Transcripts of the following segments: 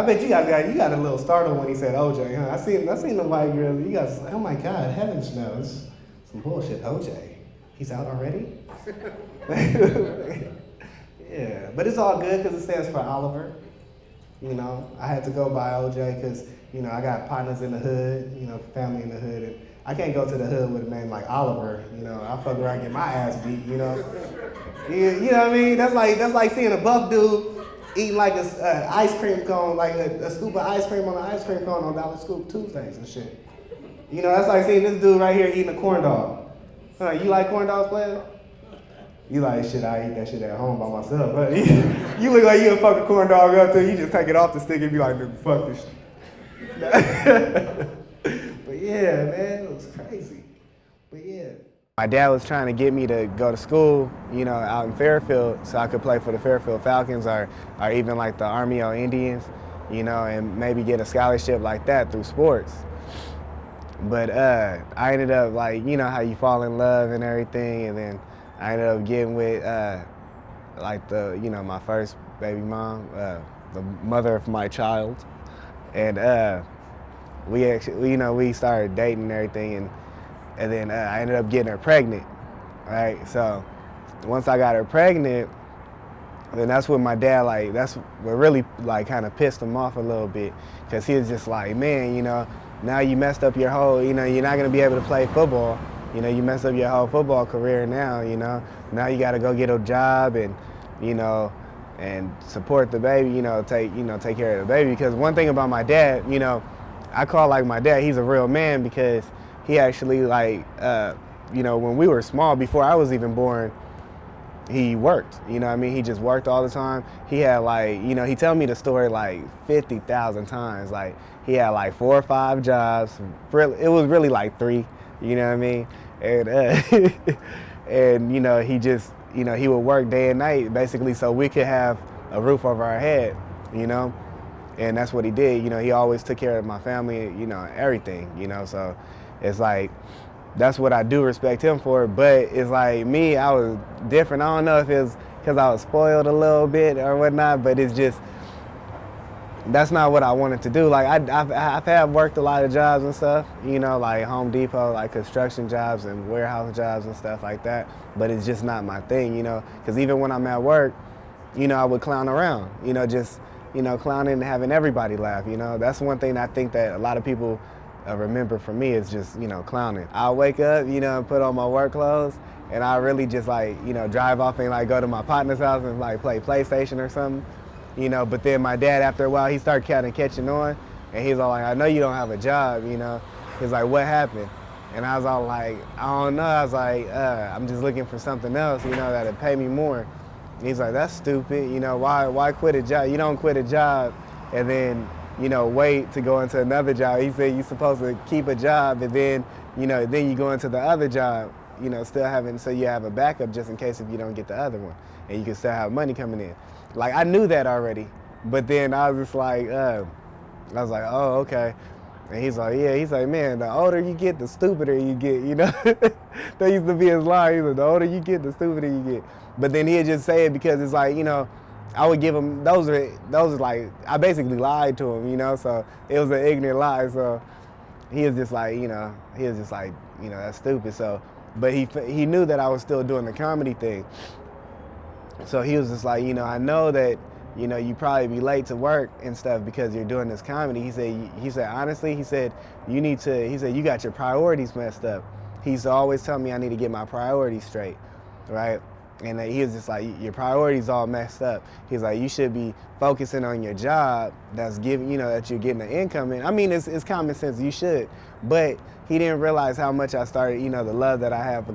bet you got a little startled when he said OJ, huh? I seen the white girl. You guys, oh my God, heavens knows. Some bullshit, OJ. He's out already? Yeah, but it's all good because it stands for Oliver. You know, I had to go by OJ because, you know, I got partners in the hood, you know, family in the hood. And I can't go to the hood with a name like Oliver. You know, I fuck around and get my ass beat, you know. You know what I mean? That's like seeing a buff dude eating like a ice cream cone, like a scoop of ice cream on an ice cream cone on Dollar Scoop Tuesdays and shit. You know, that's like seeing this dude right here eating a corn dog. You like corn dogs, player? You like, shit, I eat that shit at home by myself. But you look like you a fucking corn dog up there, you just take it off the stick and be like, fuck this shit. But yeah, man, it was crazy. But yeah. My dad was trying to get me to go to school, you know, out in Fairfield so I could play for the Fairfield Falcons or even like the Armeo Indians, you know, and maybe get a scholarship like that through sports. But I ended up like, you know how you fall in love and everything, and then I ended up getting with like my first baby mom, the mother of my child. And we actually, you know, we started dating and everything, and then I ended up getting her pregnant, right? So once I got her pregnant, then that's when my dad, like, that's what really, like, kind of pissed him off a little bit, because he was just like, man, you know, now you messed up your whole, you know, you're not going to be able to play football. You know, you messed up your whole football career now, you know. Now you got to go get a job and, you know, and support the baby, you know, take care of the baby. Because one thing about my dad, you know, I call like my dad, he's a real man because he actually like, you know, when we were small, before I was even born, he worked, you know what I mean? He just worked all the time. He had like, you know, he tell me the story like 50,000 times. Like he had like 4 or 5 jobs. It was really like 3, you know what I mean? And, and you know, he just, you know, he would work day and night basically so we could have a roof over our head, you know? And that's what he did. You know, he always took care of my family, you know, everything, you know? So it's like, that's what I do respect him for, but it's like me, I was different. I don't know if it's because I was spoiled a little bit or whatnot, but it's just, that's not what I wanted to do. Like I've had worked a lot of jobs and stuff, you know, like Home Depot, like construction jobs and warehouse jobs and stuff like that, but it's just not my thing, you know, because even when I'm at work, you know, I would clown around, you know, just, you know, clowning and having everybody laugh, you know. That's one thing I think that a lot of people remember for me is just, you know, clowning. I'll wake up, you know, and put on my work clothes, and I really just like, you know, drive off and like go to my partner's house and like play PlayStation or something, you know. But then my dad, after a while, he started kind of catching on, and he's all like, I know you don't have a job, you know. He's like, what happened? And I was all like, I don't know. I was like, I'm just looking for something else, you know, that'll pay me more. And he's like, that's stupid, you know, why quit a job? You don't quit a job and then, you know, wait to go into another job. He said you're supposed to keep a job and then, you know, then you go into the other job, you know, still having, so you have a backup just in case if you don't get the other one. And you can still have money coming in. Like, I knew that already. But then I was just like, I was like, oh, okay. And he's like, yeah, he's like, man, the older you get, the stupider you get, you know? That used to be his line. He's like, the older you get, the stupider you get. But then he'd just say it because it's like, you know, I would give him, those are like, I basically lied to him, you know, so it was an ignorant lie, so he was just like, you know, that's stupid, so, but he knew that I was still doing the comedy thing, so he was just like, you know, I know that, you know, you probably be late to work and stuff because you're doing this comedy. He said, honestly, he said, you got your priorities messed up. He used to always tell me I need to get my priorities straight, right? And he was just like, your priorities all messed up. He's like, you should be focusing on your job that's giving, you know, that you're getting an income in. I mean, it's common sense, you should. But he didn't realize how much I started, you know, the love that I have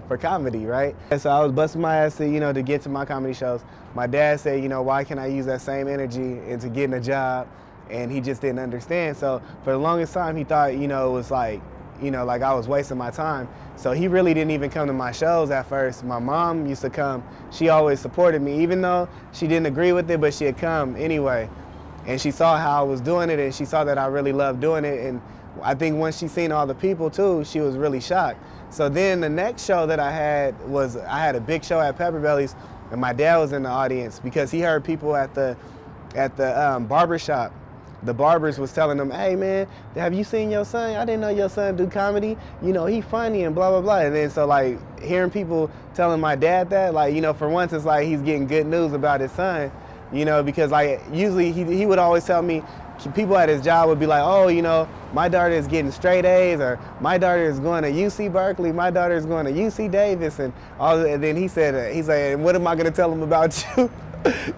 for comedy, right? And so I was busting my ass to, you know, to get to my comedy shows. My dad said, you know, why can't I use that same energy into getting a job? And he just didn't understand. So for the longest time, he thought, you know, it was like, you know, like I was wasting my time. So he really didn't even come to my shows at first. My mom used to come. She always supported me, even though she didn't agree with it, but she'd come anyway. And she saw how I was doing it, and she saw that I really loved doing it. And I think once she seen all the people too, she was really shocked. So then the next show that I had a big show at Pepper Belly's, and my dad was in the audience because he heard people at the barber shop the barbers was telling them, hey man, have you seen your son? I didn't know your son do comedy. You know, he funny and blah, blah, blah. And then so like hearing people telling my dad that, like, you know, for once it's like he's getting good news about his son, you know, because like usually he would always tell me, people at his job would be like, oh, you know, my daughter is getting straight A's, or my daughter is going to UC Berkeley, my daughter is going to UC Davis, and all. And then he said, he's like, what am I gonna tell him about you?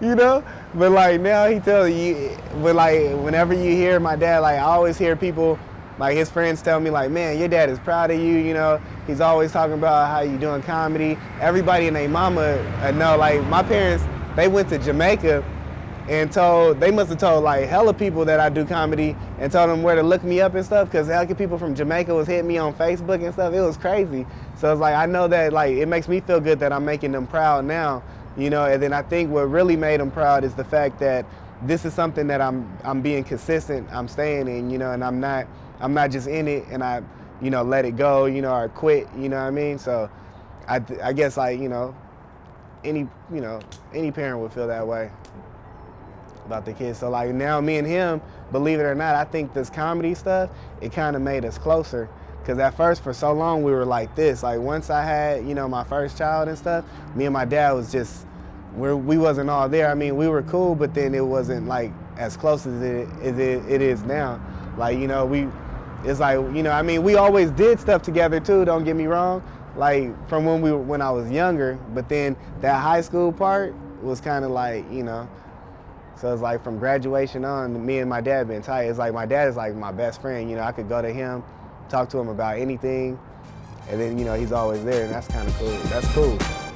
You know? But like now he tells you, but like whenever you hear my dad, like I always hear people, like his friends tell me like, man, your dad is proud of you, you know? He's always talking about how you doing comedy. Everybody and their mama know, like my parents, they went to Jamaica and they must have told like hella people that I do comedy and told them where to look me up and stuff, because hella people from Jamaica was hitting me on Facebook and stuff. It was crazy. So it's like, I know that like it makes me feel good that I'm making them proud now, you know. And then I think what really made them proud is the fact that this is something that I'm being consistent, I'm staying in, you know, and I'm not just in it and I, you know, let it go, you know, or quit, you know what I mean? So I guess like, you know, any parent would feel that way about the kids. So like now me and him, believe it or not, I think this comedy stuff, it kind of made us closer. Because at first for so long we were like this. Like once I had, you know, my first child and stuff, me and my dad was just, we wasn't all there. I mean, we were cool, but then it wasn't like as close as it is now. Like, you know, it's like, you know, I mean, we always did stuff together too, don't get me wrong. Like from when I was younger, but then that high school part was kind of like, you know, so it's like from graduation on, me and my dad been tight. It's like my dad is like my best friend. You know, I could go to him, talk to him about anything, and then, you know, he's always there, and that's kind of cool. That's cool.